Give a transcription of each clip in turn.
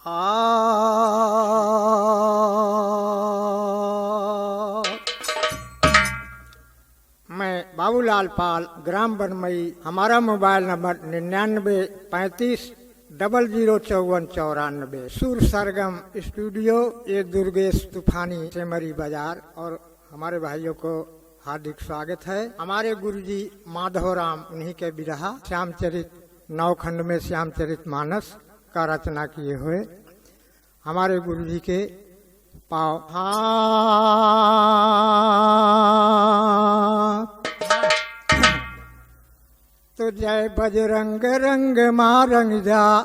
मैं बाबूलाल पाल, ग्राम बनमई। हमारा मोबाइल नंबर 9935005494। सुर सरगम स्टूडियो, ये दुर्गेश तूफानी, सेमरी बाजार। और हमारे भाइयों को हार्दिक स्वागत है। हमारे गुरुजी माधवराम, उन्हीं के बिरहा श्यामचरित नौखंड में श्यामचरित मानस का रचना किए हुए हमारे गुरुजी के पाव। तो जय बजरंग रंग मारंग जा,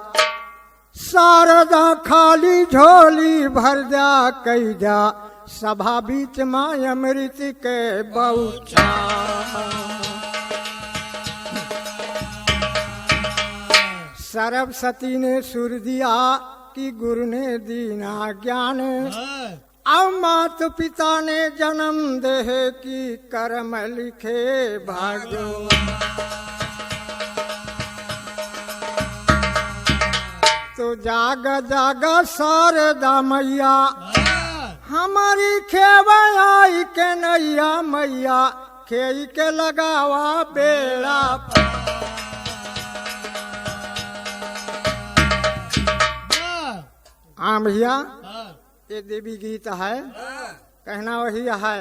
शारदा खाली झोली भर जा, कई जा सभा बीच माय अमृत के बहुचा। सरस्वती ने सुर दिया कि गुरु ने दीना ज्ञान, अब मात पिता ने जन्म देह की कर्म लिखे भाग्यो। तो जाग जाग शारदा मैया, हमारी खेवई के नैया मैया, खेई के लगावा बेड़ा। हाँ भैया, ये देवी गीत है, कहना वही है।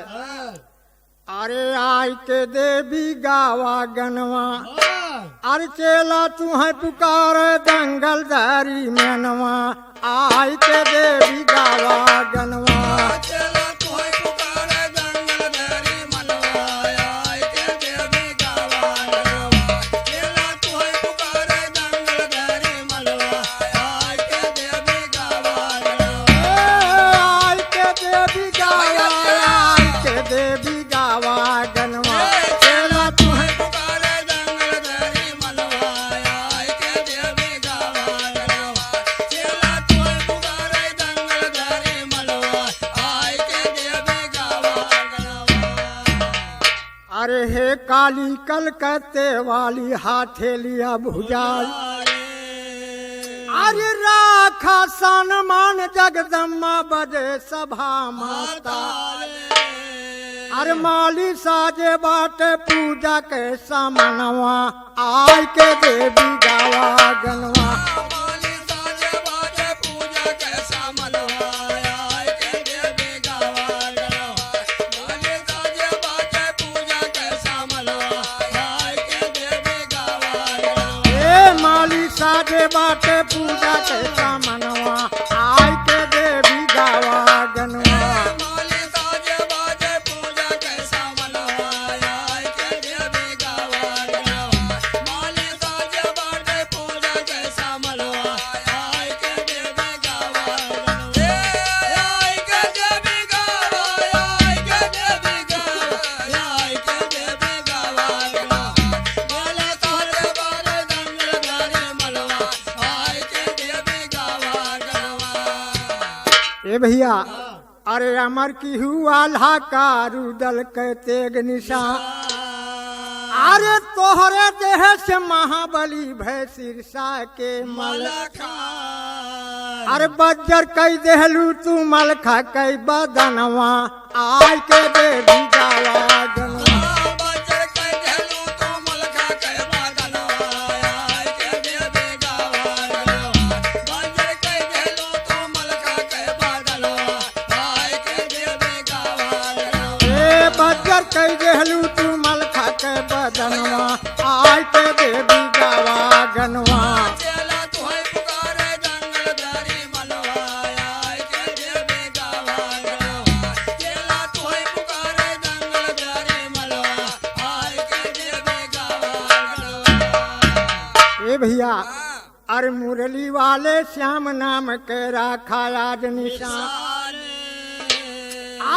अरे आई के देवी गावा गनवा, अरे चेला तू है पुकार दंगल धारी मनवा। आई के देवी गावा गनवा, अरे हे काली कलकत्ते वाली, हाथे लिया भुजाई। अरे राखा सनमान जगदम्बा, बजे सभा माता। अरे माली साजे बाटे पूजा के सामनवा, आय के देवी गावा गनवा। साजे बाटे पूजा के सामनवा, आय के देवी गावा गनवा। माली साजे बाटे पूजा के सामनवा, आय के देवी गावा गनवा। माली साजे बाटे पूजा के सामनवा, आय के देवी गावा गनवा। आय के देवी गावा, आय के देवी गावा, आय के देवी गावा गनवा। माला साजे बाटे दंगल धारी ए भैया। अरे अमर की हुआ लाका रुदल के तेग निशान, अरे तोहरे देह से महाबली भय सिरसा के मलखा। अरे बज्जर कई देहलू तू मलखा कई बदनवा, आय के देवी गावा गनवा। बज्जर कई देहलू तू मलखा के बदनवा, आय के देवी गावा गनवा। चेला तू है पुकारे दंगल धारी मनवा, आय के देवी गावा गनवा। चेला तू है पुकारे दंगल धारी मनवा, आय के देवी गावा गनवा। ए भैया, अरे मुरली वाले श्याम नाम के राखा आज निशान।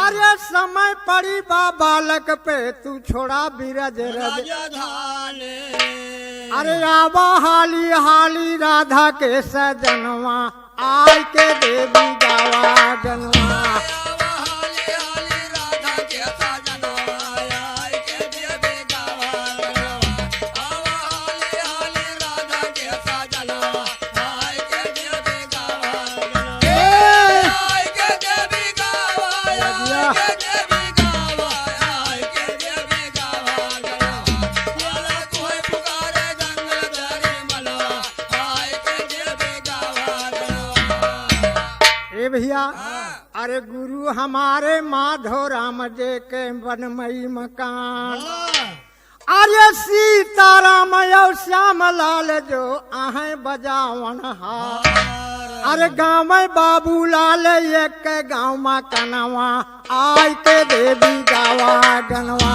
अरे समय पड़ी बा बालक पे, तू छोड़ा बिरज राजधान। अरे आवा हाली हाली राधा के सजनवा, आय के देवी गावा गनवा। अरे भैया, अरे गुरु हमारे माधो राम जे के बनमई मकान, अरे सीताराम और श्याम लाल जो आहे बजावन हार, अरे गाँव में बाबू लाल एक गाँव में कनवा आय के देवी गावा गनवा।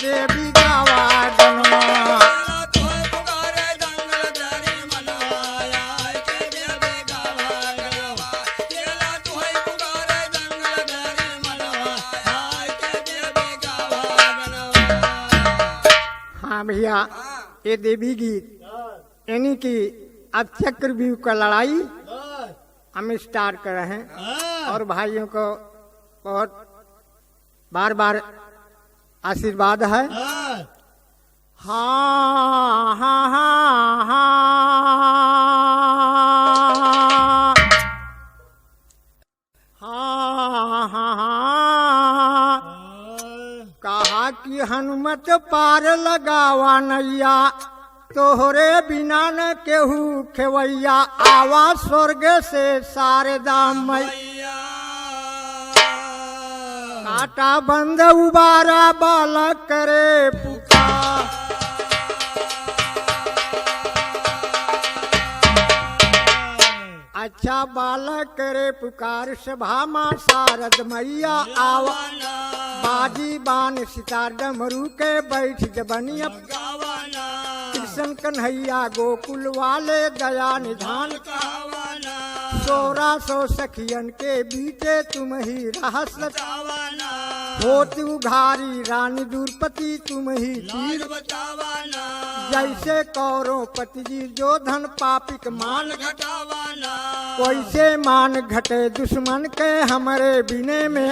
देवी गावा गनवा, हाँ भैया, ये देवी गीत यानी कि अब चक्रव्यूह का लड़ाई हम स्टार्ट कर रहे हैं और भाइयों को बहुत बार बार आशीर्वाद है। हाँ हाँ हाँ हाँ हाँ हाँ हाँ, कहा कि हनुमत पार लगावा नैया, तोहरे बिना न केहू खेवैया, आवा स्वर्ग से शारदा मैया, काटा बंद उबारा बालक करे पुकार, अच्छा बालक करे पुकार, सभा माँ शारद मैया आवा, बाजी बान सितार डमरू के बैठ जबनिया, कृष्ण कन्हैया गोकुल वाले दया निधान, 1600 सखियन के बीचे तुम ही रहस, होत उघारी रानी दूरपति तुम ही तीर, जैसे कौरों पति जी जो धन पापिक मान घटावाना, वैसे मान घटे दुश्मन के हमरे बिने में,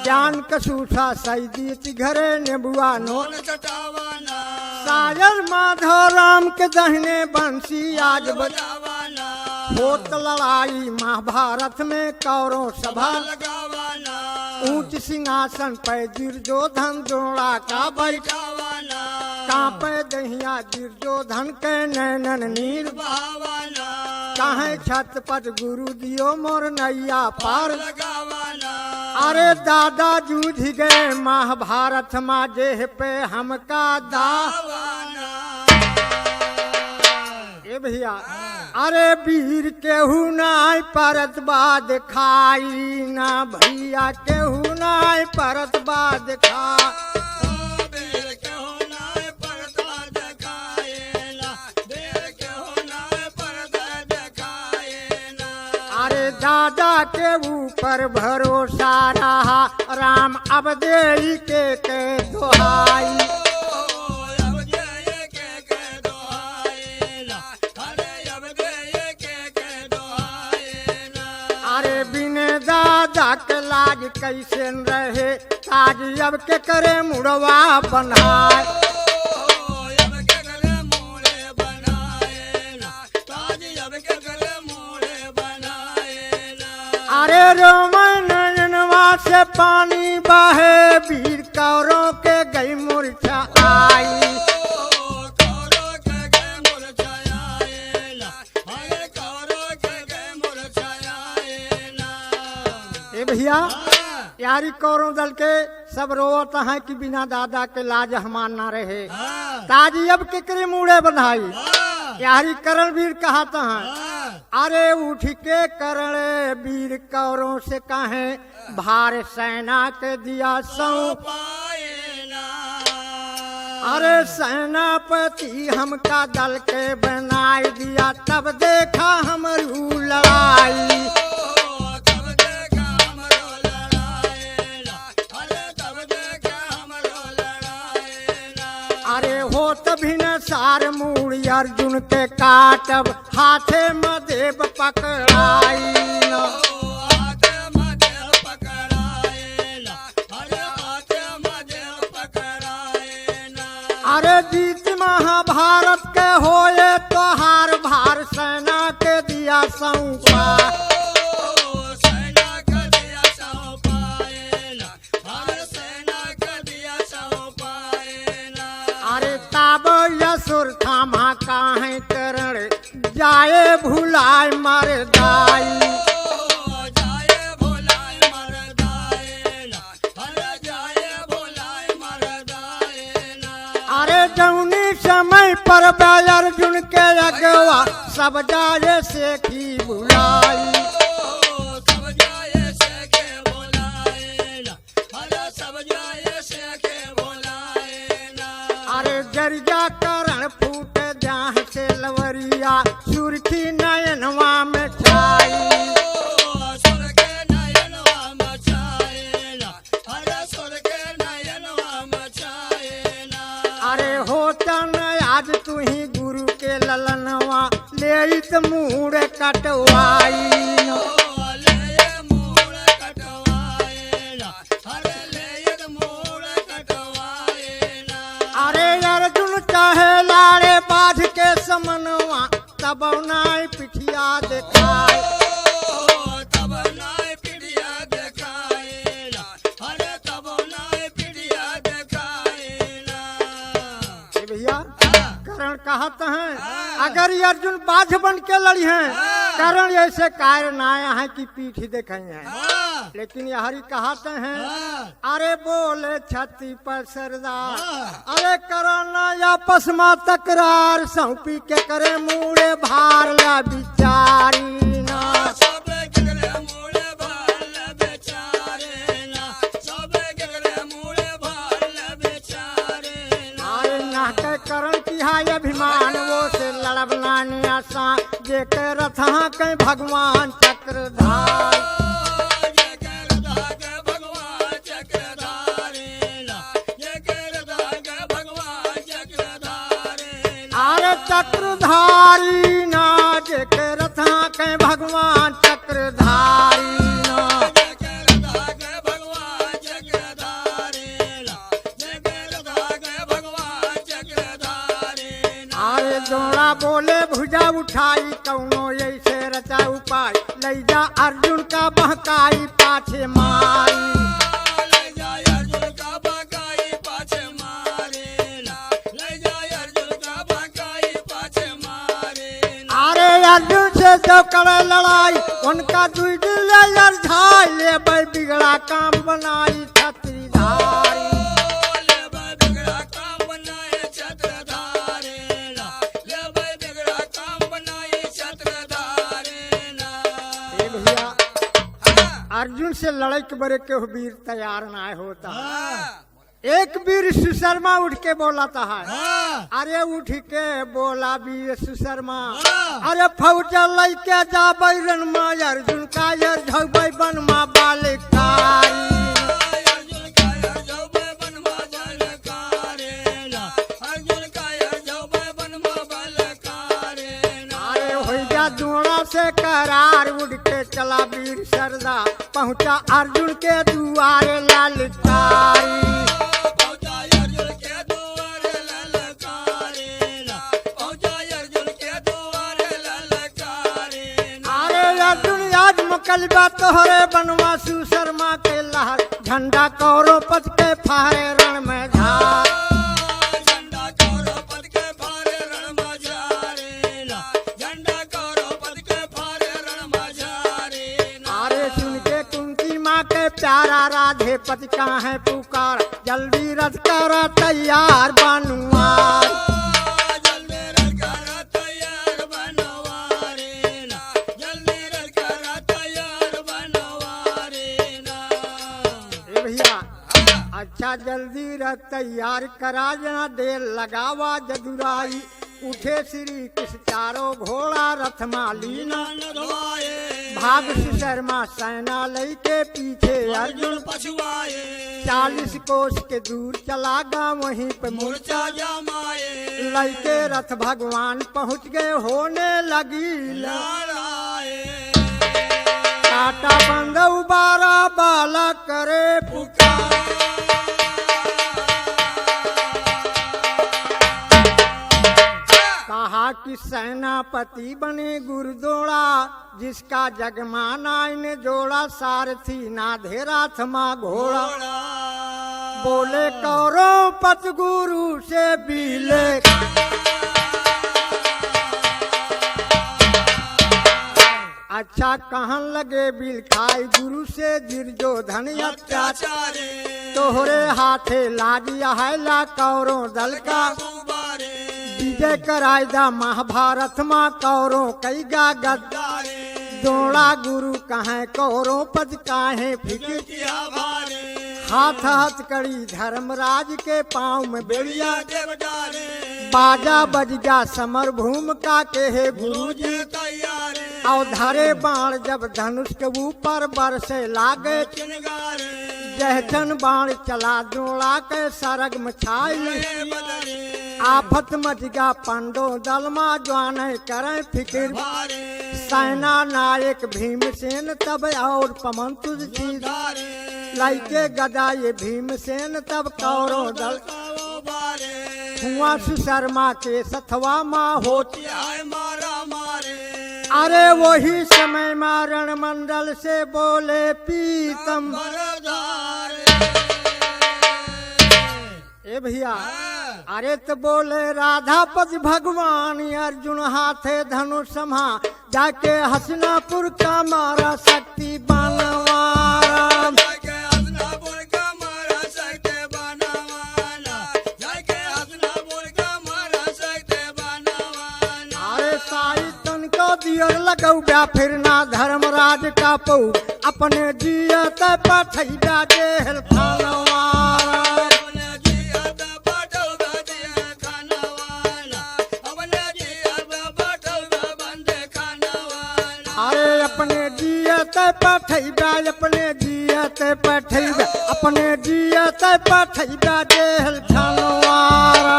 जान कसूसा सैदी घरे नेबुआ नोन चटावाना, सायर माधो राम के दहने बंसी आज बजावाना, होत लड़ाई महाभारत में कौरों सभा लगावाना, ऊंच सिंहासन पे दुर्योधन द्रोणा का बैठावाना, कांपे दहिया दुर्योधन के नैनन नीर बहावाना, काहे छत पर गुरु दियो मोर नैया पार लगावाना, अरे दादा जूझ गए महाभारत मा जेह पे हमका दावाना। ए भैया, अरे वीर केहू नाय परत बाद खाई ना, भैया केहू नाय परत बाद खा, अरे दादा के ऊपर भरोसा रहा, राम अब देई के दुहाई, अरे बिने दादा के लाज कैसे रहे, ताज अब के करे मुड़वा बनाए, अरे रोमन नयनवा से पानी बहे, वीर कौरों के गई मूर्छा आई, ए भैया, यारी कौरों दल के सब रोवत है कि बिना दादा के लाज हमान ना रहे, ताजी अब केकरे मुड़े बंधाई, यारी करण वीर कहता है, अरे उठ के करण वीर कौरों से कहे, भार सेना के दिया सौंप, अरे सेनापति हमका दल के बनाए दिया, तब देखा हमरू लड़ाई, अरे होत भी न सार मूड़ी अर्जुन के काटब, हाथे मदेव पकड़ाई, अरे जीत महाभारत के होए तो हार, भार सेना के दिया दिया सौंपा। सेना का दिया सौंपाएला, हर सेना का दिया सौंपाएला। अरे ताब यसुर थामा काहे करण जाए भुलाए मरदाई। जाए भोलाए मरदाएला, हर जाए भोलाए मरदाएला। अरे जौनी समय पर अर्जुन के अगवा सब जाए सेखी भुलाई। सब जाए सेखे भोलाएला, हर सब जाए सेखे भोलाएला। अरे जरिया करण फूट जाह से लवरिया सुरखी नयनवा में छाई। सुर के नयनवा मचाएला, हर सुर के नयनवा मचाएला। अरे होता न आज तू ही गुरु के ललनवा ले मूड कटवाई। ले मूड़ कटवाएला, हर ले मूड़ कटवाएला। अरे अर्जुन चाहे लाड़े बाध के समनवा तब नाय पिठिया दिखाए। तब नाय पीढ़िया दिखाएला, हर तब नाय पीढ़िया दिखाएला। ए भैया करण कहत हैं अगर ये अर्जुन बाध बन के लड़ी हैं करण ऐसे कार्य नाया है कि पीठ देखे हैं। लेकिन यहरी कहते हैं अरे बोले छाती पर सरदार अरे करना आपस में तकरार सौंपी के करे मुड़े भार ला बिचारी ना। सब गगरे मूड़े भाल बेचारेला, सब गगरे मूड़े भाल बेचारेला। अरे नाके करण की हाय अभिमान वो से लड़बना आसा जे के रथा के भगवान चक्रधार। जकर धाग भगवान चक्रधारेला, जकर धाग भगवान चक्रधारेला। अरे चक्रधारी ना जे के रथा के भगवान चक्रधारी ना। जकर धाग भगवान चक्रधारेला, जकर धाग भगवान चक्रधारेला। अरे जोड़ा बोले भुजा उठाई कौनो ऐसे रचा उपाय ले जा अर्जुन का बहकाई पाछे मारी। ले जाए अर्जुन का बकाई पाछे मारेला, ले जाए अर्जुन का बकाई पाछे मारेला। अरे अर्जुन से जो करे लड़ाई उनका दुई दिल झाई ले भाई बिगड़ा काम बनाई छत्रीधारी। ले भाई बिगड़ा काम बनाए छत्रधारेला, ले भाई बिगड़ा काम बनाए छत्रधारेला। ए भैया अर्जुन से लड़ाई के बड़े के वीर तैयार ना होता। एक वीर सुशर्मा उठ के बोला था अरे उठ के बोला वीर सुशर्मा अरे फौजा लैके जा बैरन मा अर्जुन का यार झबै बन मा बालिकारी। अर्जुन का यार जौबे बनवा बलकारेला, अर्जुन का यार जौबे बनवा बलकारेला। अरे हो जा जोड़ा से करार उड़ के चला वीर सरदा पहुंचा अर्जुन के दुआरे ललकारी। पहुंचा अर्जुन के दुआरे ललकारेला, पहुंचा अर्जुन के दुआरे ललकारेला। अरे अर्जुन आज मुकलबा तोहरे बनवा सुशर्मा के लहर झंडा कौरो पद के फारे रण में झार। झंडा कौरो पद के फारे रण मझारेला, झंडा कौरो पद के फारे रण मझारेला। अरे सुन के कुंती माँ के प्यारा राधे पति का है पुकार जल्दी रथ कर तैयार बनुआ। जल्दी रथ कर तैयार बनवारेला, जल्दी रथ कर तैयार बनवारेला। ए भैया अच्छा जल्दी रथ तैयार करा जना देर लगावा जदुराई। उठे श्री कृष्ण चारों घोड़ा रथ मालीना नरवाए भाग सुशर्मा सेना लई के पीछे अर्जुन अर्जुन पछुआए 40 कोस के दूर चला गा वहीं पे मूर्छा मूर्छा जमाए लई के रथ भगवान पहुँच गए होने लगी लड़ाए काटा बंद उबारा बाला करे पुकार। कहा कि सेनापति बने गुरुदोड़ा, जिसका जगमाना इन्हें जोड़ा, सारथी ना धेरा थमा घोड़ा। बोले कौरव पत गुरु से बीले, अच्छा कहन लगे बिल खाई गुरु से दुर्योधन अत्याचारी। तोहरे हाथे लागिया है ला कौरों दल का, विजय करायदा महाभारत माँ कौरों कई गा गद्दारे। दोड़ा गुरु कहें कौरों पद काहे फिक्र किया भारे। हाथ हथकड़ी धर्मराज के पाँव में बेड़िया देव डारे। बाजा बज गया समर भूमि का कहे गुरु जी तैयारे। और धरे बाण जब धनुष के ऊपर बरसे लागे चिनगारे। जहचन बाण चला द्रोणा के सरग में छाई। आफत मच गया पंडो दलमा ज्वाने करें फिक्र भारे। सेना नायक भीमसेन तब और पवन तुझ धारे। लाइके गदा ये भीमसेन तब कौरव दल हुआ सुशर्मा के सथवा माँ होती है मारा मारे। अरे वही समय मारण मंडल से बोले पीतम ए भैया। अरे तो बोले राधापति भगवान अर्जुन हाथे धनुष समा, जाके हसनापुर का मारा शक्ति बनवारा। अरे साई तन को दियर लगौ ब्या फिर ना धर्मराज का पौ, अपने जियत पठैया जेल खानवारा। अपने जियत पठैबा, अपने जियत पठैबा, अपने जियत पठैबा जेल खानवारा।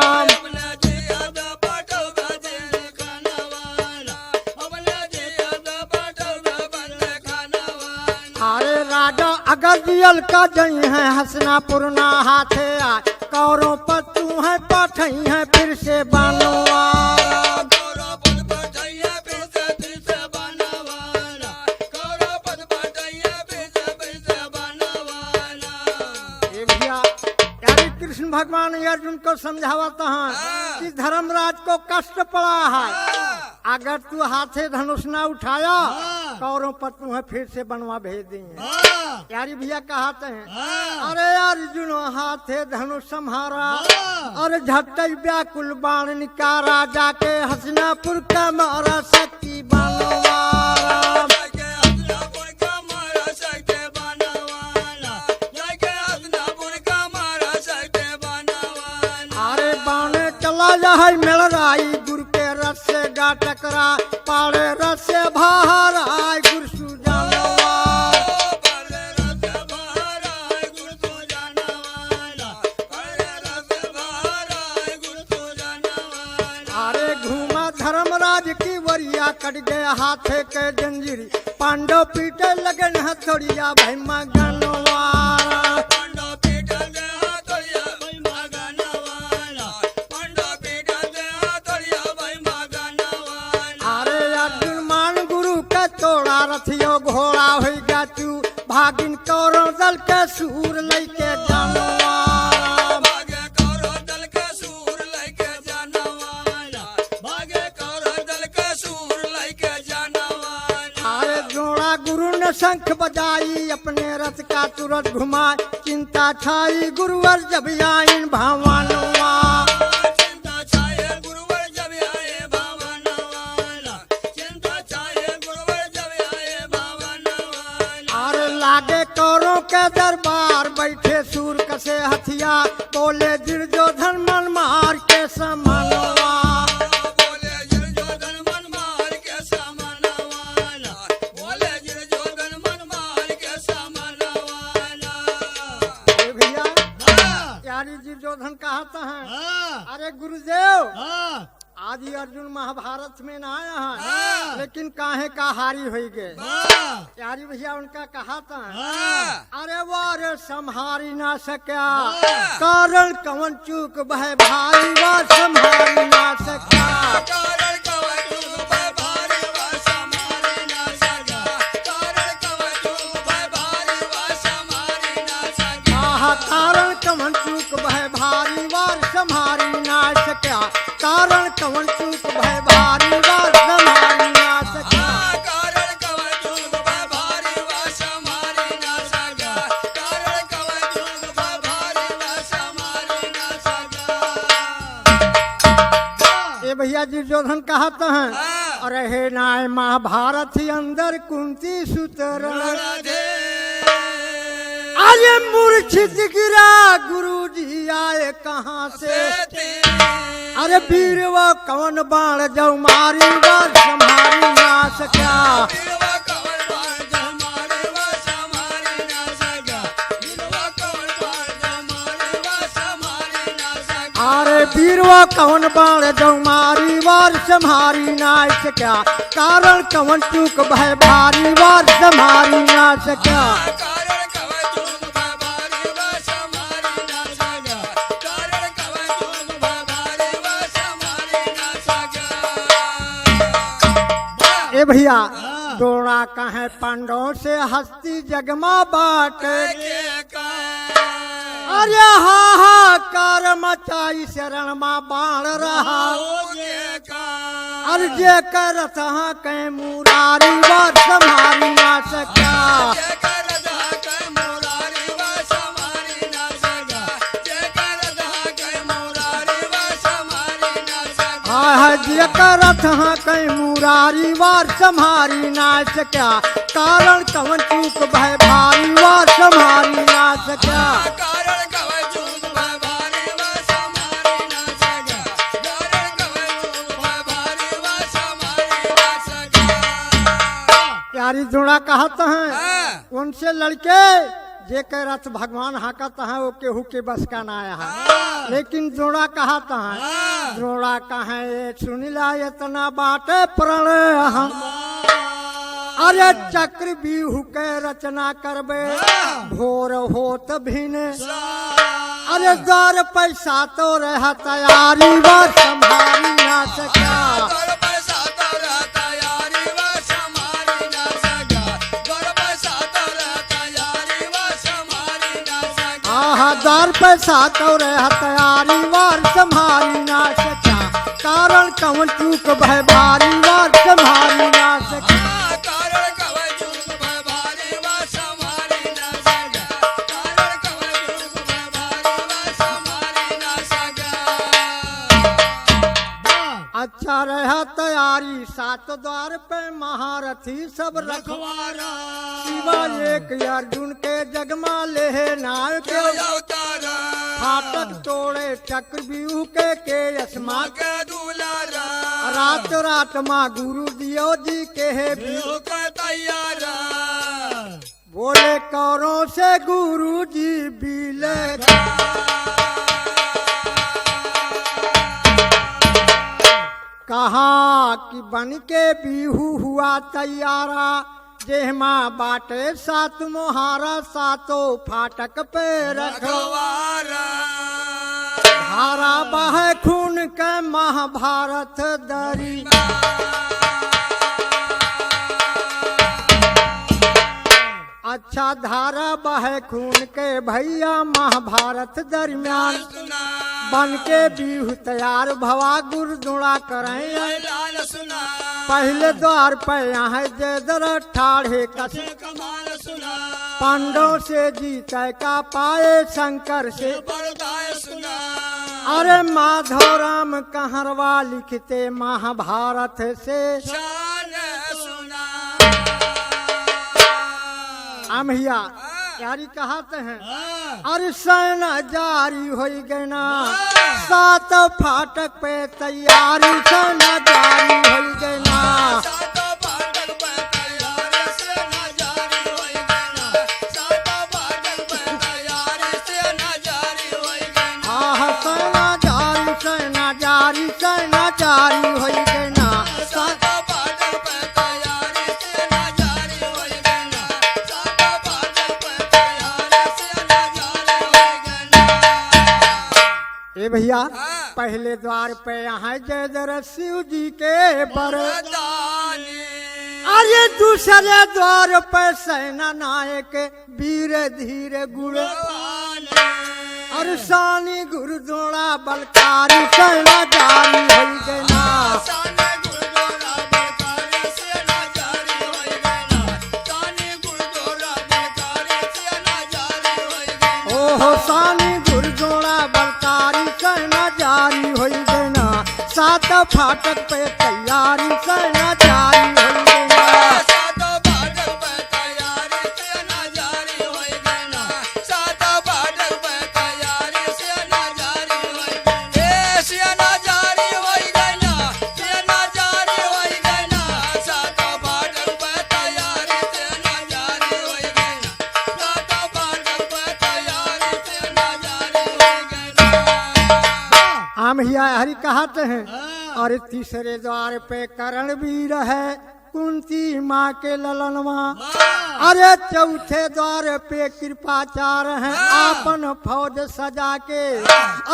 अरे राजा अगर जियल का जई है हसनापुर ना हाथे आए, कौरों पर तू है पठई है फिर से बनवारा। भगवान अर्जुन को समझावता है कि धर्मराज को कष्ट पड़ा है, अगर तू हाथे धनुष ना उठाया कौरों पर तुम्हें फिर से बनवा भेज देंगे। यारी भैया कहते हैं अरे अर्जुन हाथे धनुष संहारा, और झट्टई व्याकुल बाण निकारा, जाके हसनापुर का मारा शक्ति बनवारा। है मिलराई गुरु के रस से गा टकरा, पाड़े रस से बाहर आए गुरु सुजानवा। अरे घूमा धर्मराज की वरिया, कट गए हाथे के जंजीरी, पांडव पीटे लगन हथौड़िया भाई मगनवा। रथियो घोड़ा हो गया तू, भागिन कौरव दल के सूर लैके जानवारा। भागे कौरव दल के सूर लैके जानवारा, भागे कौरव दल के सूर लैके जानवारा। अरे जोड़ा गुरु ने शंख बजाई, अपने रथ का तुरंत घुमाए, चिंता छाई गुरुवर जब आइन भवनवा। लागे कौरों के दरबार बैठे सूर कसे हथिया, बोले दुर्योधन मन मार के समनवा। बोले दुर्योधन मन मार के समनवा, बोले दुर्योधन मन मार के समनवा। भैया यारी दुर्योधन कहता है अरे गुरुदेव आदि अर्जुन महाभारत में न आया है, लेकिन काहे का हारी हो गए। हाँ, यारी भैया उनका कहा था, हाँ, अरे वारे संहारी ना सक्या, हाँ। कारण कवन चूक बह भारी वा संहारी ना सक्या। कारण कवय चूक भय भारी वा समारी ना सका। कारण कवय चूक भय भारी वा समारी ना सका। आहा, कारण कवन चूक बह भारी वार संहारी ना सक्या, कारण कवन चूक बह भारी वार संहारी ना सक्या। कारण कवय चूक भय भारी वा समारी ना सका। कारण कवय चूक भय भारी वा समारी ना सका। ये भैया जी दुर्योधन कहते हैं, हाँ। अरे हे नाय महाभारत ही अंदर कुंती सुतरण, राधे अरे मूर्छित गिरा गुरुजी आए कहाँ से। अरे वीर वो कवन बाण जो मारी वार संहारी ना सक्या। बिरवा कवल बाण जमारे वा समारी ना सका। बिरवा कवल बाण जमारे वा समारी ना सका। अरे वीर वो कवन बाण जो मारी वार संहारी ना सक्या, कारण कवन चूक भय भारी वार संहारी ना सक्या। कारण कवय चूक भय भारी वा समारी ना सका। कारण कवय चूक भय भारी वा समारी ना सका। ए भैया दोड़ा कहे पांडवों से हस्ती जगमा बाट, के का अरे हाहाकार मचाई शरण मा बाण रहा। होगे का अरे जे करत हाँ कहीं मुरारी वार संहारी ना सक्या। जेकर दहा कय मुरारी वा समारी ना सका। जेकर दहा कय मुरारी वा समारी ना सका। हाय जे करत हाँ कहीं मुरारी वार संहारी ना सक्या, कारण कवन चूक भय भारी वार संहारी ना सक्या। कारण कवय चूक भय भारी वा समारी ना सका। कारण कवय चूक भय भारी वा समारी ना सका। यारी जोड़ा कहते हैं, हाँ, उनसे लड़के जे के रथ भगवान हाकत है वो केहू के बस का ना है। हाँ, लेकिन जोड़ा कहता है, हाँ, जोड़ा कहे सुनिला इतना बाटे प्रण हाँ। अरे चक्र बीहू के रचना करबे भोर होत भिन, अरे द्वार पैसा तो रह तैयारी व संभारी ना सक्या। गौर पैसा तो रहता यारी वा समारी ना सका। गौर पैसा तो रहता यारी वा समारी ना सका। आहा, द्वार पैसा तो रह तैयारी वार संभारी ना सक्या, कारण कवन चूक भय भारी वार संभारी ना सक्या। कारण कवय चूक भय भारी वा समारी ना सका। कारण कवय चूक भय भारी वा समारी ना सका। अच्छा रह तैयारी सात द्वार पे महारथी सब रखवारा, शिवा एक अर्जुन के जगमा लेहे नायक, के अवतारा फाटक तोड़े चक्र व्यूह के यशमा, के दुलारा रात रात माँ गुरु दियो जी के है बिहू का तैयारा। बोले कौरों से गुरु जी बीले। कहा कि बन के बीहू हुआ तैयारा, जेहमा बाटे सात मोहारा, सातों फाटक पे रखो। रखवारा धारा बह खून के महाभारत दरी, अच्छा धारा बह खून के भैया महाभारत दरमियान, सुना बन के बीहू तैयार भवा गुरु दुड़ा करें। लाल सुना पहले द्वार पे यहाँ जयदर ठाढ़े कस, कमाल सुना पांडव से जीते का पाए शंकर से। बरदाय सुना अरे माधव राम कहरवा लिखते महाभारत से। शान सुना। अमहिया यारी कहते हैं, हाँ, अरे सेना जारी हो गई ना, सात फाटक पे तैयारी सेना जारी हो गई ना। सातों फाटक पे तैयारी से न जारी होई गना। सातों फाटक पे तैयारी से न जारी होई गना। आह सेना जारी सेना जारी सेना जारी हो गई ना। सातों फाटक पे पहले द्वार पे यहाँ जय दर शिव जी के बर, वरदानी अरे दूसरे द्वार पे सेना नायक वीर धीर गुण, और सानी गुरुद्रोणा बलकारी सेना जारी हो गए ना। साने गुरुद्वारा बलकारी सेना जारी होई गइना, साने गुरुद्वारा बलकारी सेना जारी होई गइना। ओहो सानी गुरुद्रोणा बलकारी सेना जारी हो गए ना। सात फाटक पे तैयारी सेना जारी हो गए ना। सातो फाटक पे तैयारी सेना जारी होई गइना, सातो फाटक पे तैयारी सेना जारी होई गइना। ए सेना जारी होई गइना, सेना जारी होई गइना, सातो फाटक पे तैयारी सेना जारी होई गइना, सातो फाटक पे तैयारी सेना जारी होई गइना। हम ही हरि कहते हैं। और तीसरे द्वार पे करण वीर है कुंती माँ के ललनवा, अरे चौथे द्वार पे कृपाचार है आपन फौज सजा के,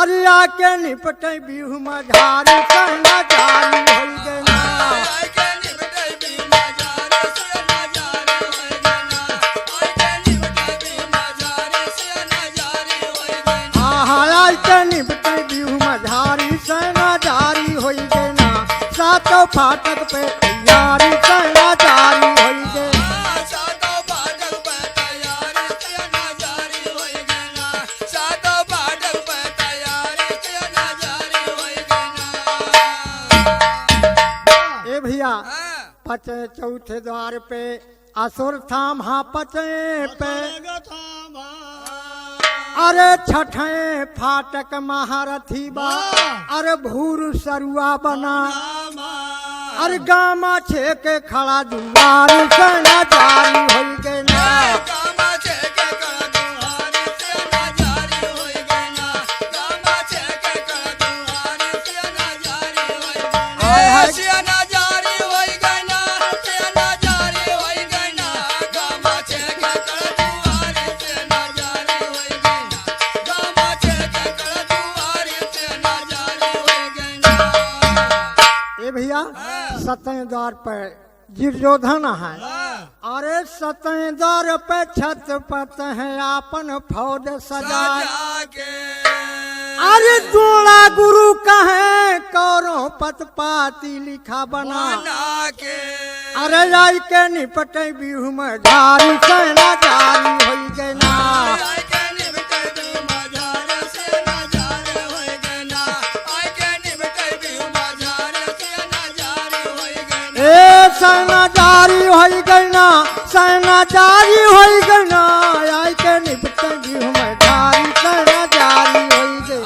अरे आके निपटे बिहु मझारी सेना जारी हो गए ना। आई के निपटे बीमा जारी सेना जारी होई गइना, आई के निपटे बीमा जारी सेना जारी होई गइना। आहा के निपटे बिहु मझारी सेना जारी हो गए ना। सातों फाटक पे तैयारी सेना जारी हो गए। सातो फाटक पे तैयारी सेना जारी होई गइना, सातो फाटक पे तैयारी सेना जारी होई गइना। ए भैया पचे चौथे द्वार पे असुर थाम हाँ पचे पे, अरे छठे फाटक महारथी बा, अरे भूर सरुआ बना, अरे गामा छे के खड़ा दुआर सेना जारी हो गए ना। गामा छे के कड़ा दुआरी सेना जारी होई गइना, गामा छे के कड़ा दुआरी सेना जारी होई गइना। ए सेना जारी होई गइना, सेना जारी होई गइना, गामा छे के कड़ा दुआरी सेना जारी होई गइना, गामा छे के कड़ा दुआरी सेना जारी होई गइना। ए भैया सतवें द्वार पर दुर्योधन है, अरे सतवें द्वार पे छत्रपत है आपन फौज सजाए, सजा के अरे द्रोणा गुरु कहे कौरों पत पाती लिखा बना, बना के अरे आई के निपटे बिहु मझारी सेना जारी हो गए ना। आई के निपटे बीमा जारी सेना जारी होई गइना, आई के निपटे बीमा जारी सेना जारी होई गइना। ए सेना जारी हो गई ना, सेना जारी हो गई ना। आई के निपटे बिहु मझारी सेना जारी हो गई।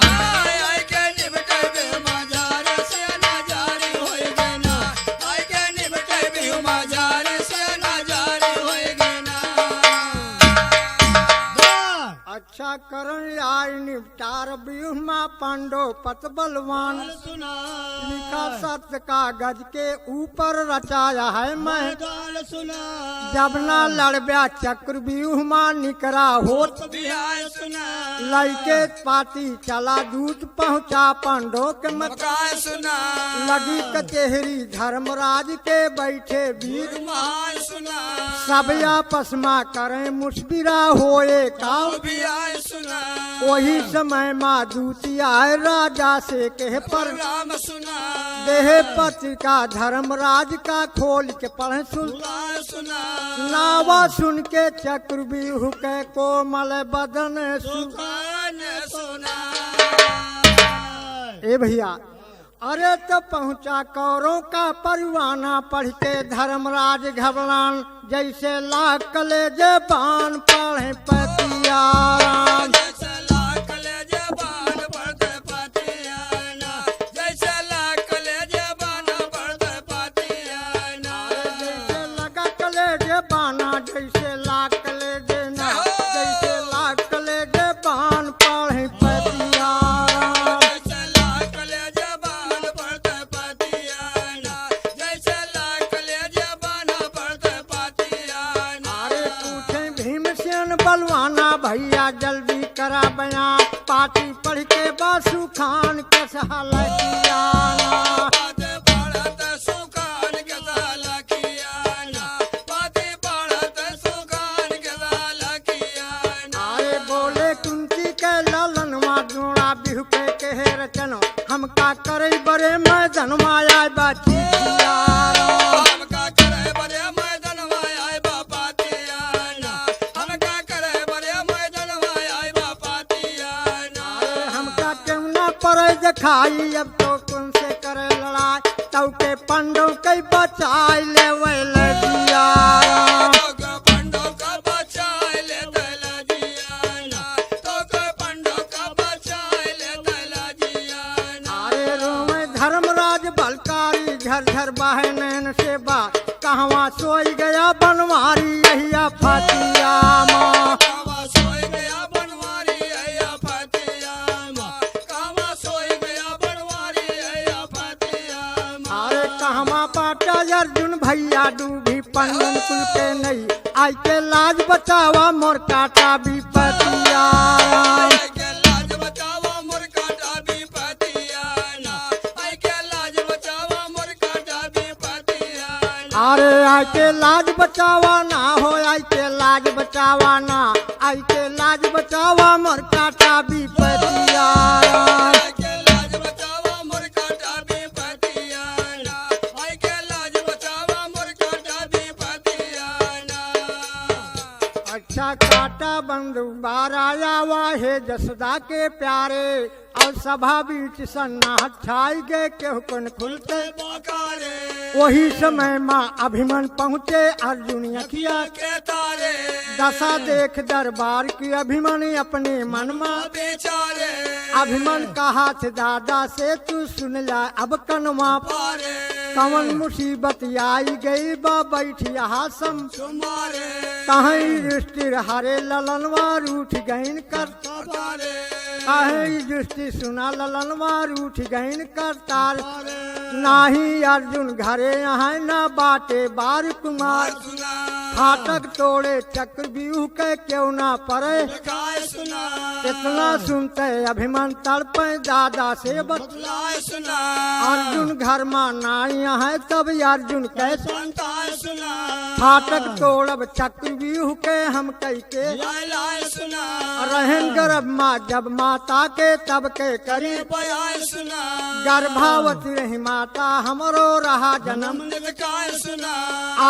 आई के निपटे बीमा जारी सेना जारी होई गइना, आई के निपटे बीमा जारी सेना जारी होई गइना। अच्छा करण आई निपटार ब्यूमा पांडो पत बलवान, लिखा सत्य कागज के ऊपर रचाया है मैं, जब ना लड़ब्या चक्र व्यूहमा निकरा होत, बिहार सुना लड़के पाती चला दूत पहुँचा पांडो के मत, मकान सुना लगी कचहरी धर्मराज के बैठे वीर, महान सुना सब आपस में करें मुस्बिरा होए काम, बिहार सुना वही समय माँ दूती आए राजा से कहे पर, राम सुना देह पत्रिका धर्मराज का खोल के पढ़े सुन, पुराण सुना नावा सुन के चक्रव्यूह के कोमल बदन सुन। पुराण सुना ए भैया अरे तो पहुँचा कौरों का परवाना पढ़ के धर्मराज घबरान, जैसे लाख कलेजे बान पढ़े पतियाराम। जैसे लाख कलेजे बाण पढ़ते पतियाना, जैसे लाख कलेजे बाण पढ़ते पतियाना। जैसे लगा कलेजे बाना, जैसे लाख कलेजे ना, जैसे लाख कलेजे बान पढ़े पतियाराम। जैसे लाख कलेजे बाण पढ़ते पतियाना, जैसे लाख कलेजे बाण पढ़ते पतियाना। अरे पूछे भीमसेन बलवाना भैया जल्दी करा बयान, पार्टी पढ़ के बासु खान के हलकियाना बाते पड़त सुकान के लखियाना बाते पड़त सुकान के लखियाना आए बोले कुंती के ललनवा जोड़ा बिहु पे कहे रचनो हम का करे बड़े मैदान माया बाची हमका करे बड़े मैदान आए बापा तियाना हमका करे बड़े मैदान आए बापा तियाना हमका क्यों न पड़े दिखाई अब तो कौन से करे लड़ाई तब के पंडों के बचाई ले वे लगिया तो पंडों का बचाए ले दला जियाना तो पंडों का बचाए ले दला जियाना आए रोए धर्मराज बलकारी झरझर बाहे नैन से बा कहवा सोई गया बनवारी यही फतिया माँ कावा सोई गया बनवारी आया फतियामा कावा सोई गया बनवारी आया फतियामा अरे कहवा पाटा अर्जुन भैया डूबी पंडन कुल के नहीं आई के लाज बचावा मोर काटा विपतिया आई के लाज बचावा मोर काटा भी फतियाना आई के लाज बचावा मोर काटा भी फतियाना अरे आई के लाज बचावा ना हो आई के लाज बचावा ना आई के लाज बचावा मोर काटा विपतिया आई के लाज बचावा मोर काटा भी फतियाना आई के लाज बचावा मोर काटा भी फतियाना अच्छा काटा बंधु बार आया वाहे जसदा के प्यारे और सभा बीच सन्ना छाई गए केहू कन खुलते बाकारे वही समय माँ अभिमन पहुँचे अर्जुन अखिया के तारे दशा देख दरबार की अभिमन अपने मन में बेचारे अभिमन कहा थे दादा से तू सुन ला अब कनवा पारे कवन मुसीबत आई गई बा बैठी हासम तुम्हारे कहीं दृष्टि हरे ललनवा रूठ गईन कर पारे कहीं दृष्टि सुना ललनवा रूठ गईन कर तार नाही अर्जुन घरे यहाँ न बाटे बार कुमार सुना फाटक तोड़े चक्र व्यूह के क्यों ना पड़े काय सुना इतना सुनते अभिमान तड़पे दादा से बतलाए सुना अर्जुन घर में नाई है तब अर्जुन कैसे संतान सुना फाटक तोड़ब चक्र व्यूह के हम कई के लाए लाए सुना रहन गर्भ माँ जब माता के तब के करी बयाए सुना गर्भावती रही माता हमरो रहा जन्म काय सुना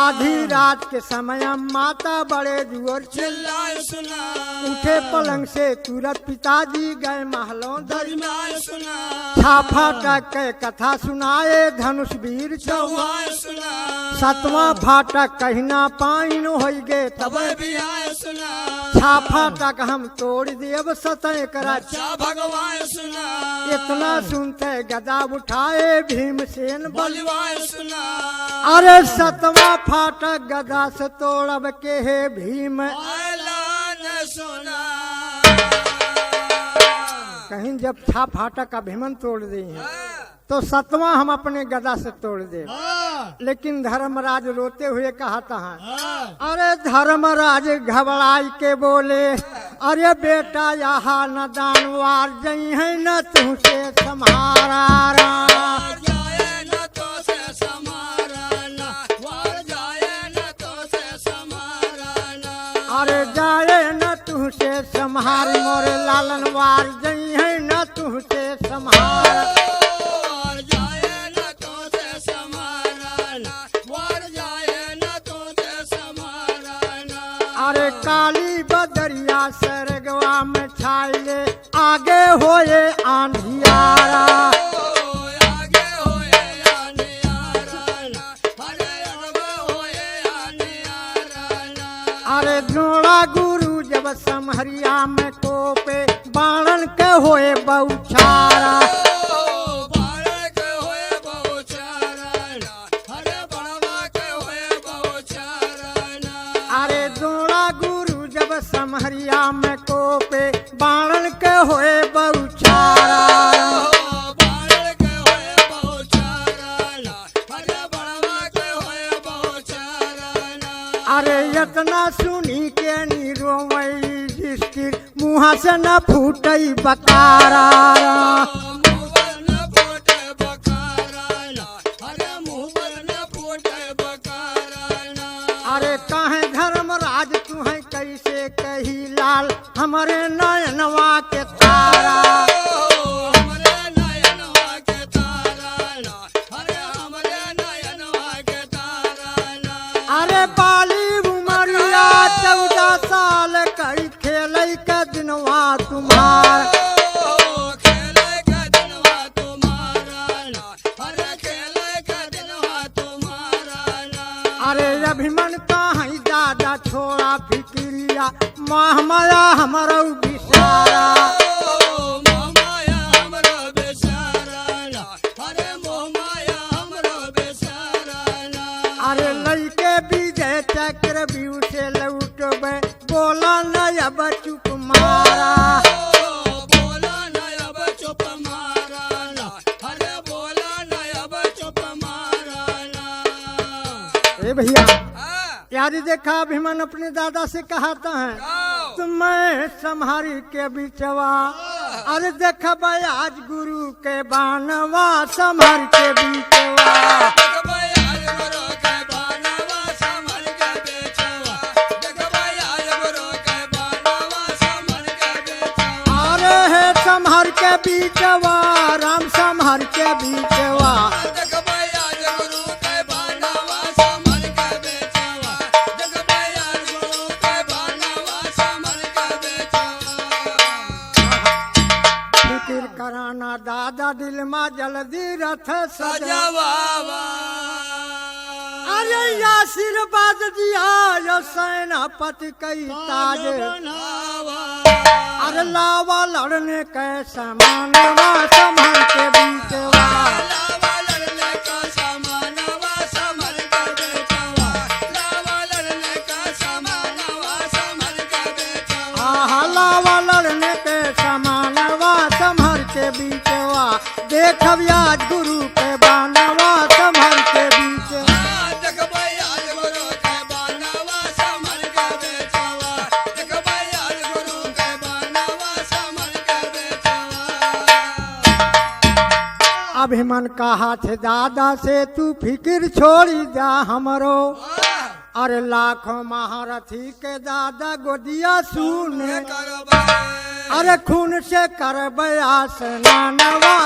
आधी रात के समय माता बड़े जुअर चिल्लाए सुना उठे पलंग से तुरंत पिताजी गए महलों दर दरमियान सुना छाफा टक के कथा सुनाए धनुष वीर चौ चौहान सुना सतवां फाटक कहना पाइन हो गए तब तब भी आए सुना छाफा टक हम तोड़ देव सतह करा अच्छा भगवान सुना इतना सुनते गदा उठाए भीमसेन बल बलवान सुना अरे सतवां फाटक गदा से तोड़ब के हे भीम ऐलान सुना कहीं जब छा फाटक का भीमन तोड़ दी है तो सतवां हम अपने गदा से तोड़ दे लेकिन धर्मराज रोते हुए कहा था अरे धर्मराज घबराई के बोले अरे बेटा यहाँ न दानवार जई है न तुझसे सम्हारा जाए न तो से समाराना वार जाए न तो से समाराना अरे जाए न तुझसे सम्हार मोरे लालनवार जई है न तुझसे सम्हार वार जाए न तो से समाराना वार जाए न तो से समाराना अरे काली बदरिया सरगवा में छाइले आगे होए आंधियारा आगे होए आनियाराना हरे अरब होए आनियाराना अरे जोड़ा गुरु जब समहरिया में कोपे बाणन के होए बौछारा बालक होए बहुचाराना हरे बड़वा के होए बहुचाराना अरे जोड़ा गुरु जब समहरिया में कोपे बाणन के होए बौछारा बालक होए बहुचाराना हरे बड़वा के होए बहुचाराना अरे इतना सुनी के निरोमई जिसकी मुँह से न फूटई बकारा मुवन अरे काहे धर्मराज तू है कैसे कही लाल हमारे नयनवा के तारा हमरे नयनवा के तारा अरे हमरे नयनवा के तारा अरे बाली उमरिया 14 साल कई खेलै के दिनवा तुम्हार खेले का दिनवा तुम्हारा अरे खेले का दिनवा तुम्हारा अरे अभिमन है दादा छोड़ा फिक्रिया माह माया हमारा बिसारा मोहमाया हमरो बेचारा अरे मोहमाया हमरो बेचारा अरे लइके विजय चक्र व्यू से लौटबे बोला नया चुप मारा बोला नया चुप मारा अरे बोला नया चुप मारा ए भैया यारी देखा अभिमन अपने दादा से कहता है तो मैं संहारी के बिचवा अरे देखा आज गुरु के बानवा संहार के बिचवा अरे हे संहार के बिचवा राम संहार के बिचवा फिकिर कराना दादा दिल में जल्दी रथ सजावा अरे आशीर्वाद दिया यो सेनापति कई ताज अरे लावा लड़ने के समानवा संभल के बीचवा आहा लावा लड़ने के समानवा संभल के बीचवा देखब आज गुरु के बानवा संभल के बीचवा अभिमन कहा थे दादा से तू फिक्र छोड़ी जा हमरो अरे लाखों महारथी के दादा गोदिया सुन अरे खून से कर बयास नानवा